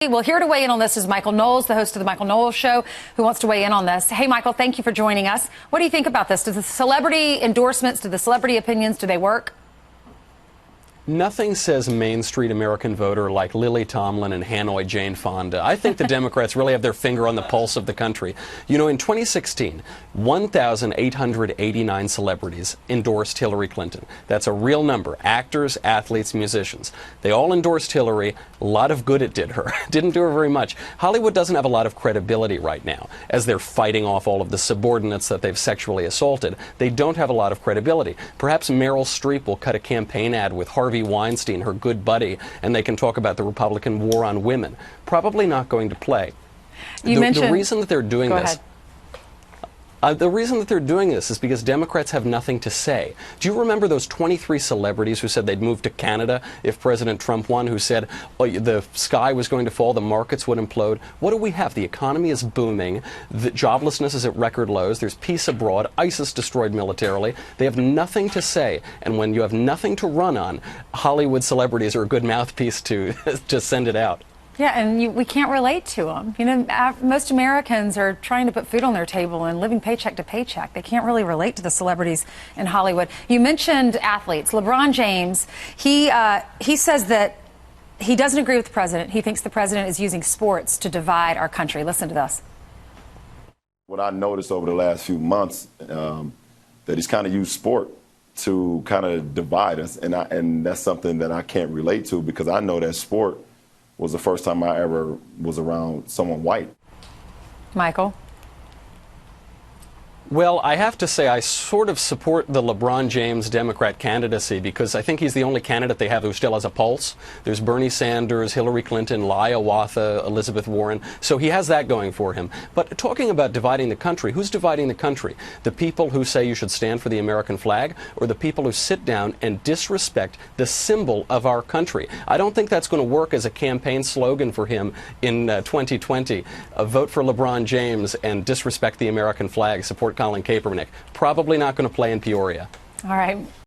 Well, here to weigh in on this is Michael Knowles, the host of the Michael Knowles Show, who wants to weigh in on this. Hey, Michael, thank you for joining us. What do you think about this? Do the celebrity endorsements, do the celebrity opinions, do they work? Nothing says Main Street American voter like Lily Tomlin and Hanoi Jane Fonda. I think the Democrats really have their finger on the pulse of the country. You know, in 2016, 1,889 celebrities endorsed Hillary Clinton. That's a real number. Actors, athletes, musicians. They all endorsed Hillary. A lot of good it did her. Didn't do her very much. Hollywood doesn't have a lot of credibility right now as they're fighting off all of the subordinates that they've sexually assaulted. They don't have a lot of credibility. Perhaps Meryl Streep will cut a campaign ad with Harvey Weinstein, her good buddy, and they can talk about the Republican war on women. Probably not going to play. The reason that they're doing this. The reason that they're doing this is because Democrats have nothing to say. Do you remember those 23 celebrities who said they'd move to Canada if President Trump won, who said the sky was going to fall, the markets would implode? What do we have? The economy is booming. The joblessness is at record lows. There's peace abroad. ISIS destroyed militarily. They have nothing to say. And when you have nothing to run on, Hollywood celebrities are a good mouthpiece to send it out. Yeah, and we can't relate to them. You know, most Americans are trying to put food on their table and living paycheck to paycheck. They can't really relate to the celebrities in Hollywood. You mentioned athletes. LeBron James, he says that he doesn't agree with the president. He thinks the president is using sports to divide our country. Listen to this. What I noticed over the last few months, that he's kind of used sport to kind of divide us, and that's something that I can't relate to because I know that sport was the first time I ever was around someone white. Michael? Well, I have to say I sort of support the LeBron James Democrat candidacy because I think he's the only candidate they have who still has a pulse. There's Bernie Sanders, Hillary Clinton, Hiawatha, Elizabeth Warren. So he has that going for him. But talking about dividing the country, who's dividing the country? The people who say you should stand for the American flag or the people who sit down and disrespect the symbol of our country? I don't think that's going to work as a campaign slogan for him in 2020. Vote for LeBron James and disrespect the American flag. Support Colin Kaepernick. Probably not going to play in Peoria. All right.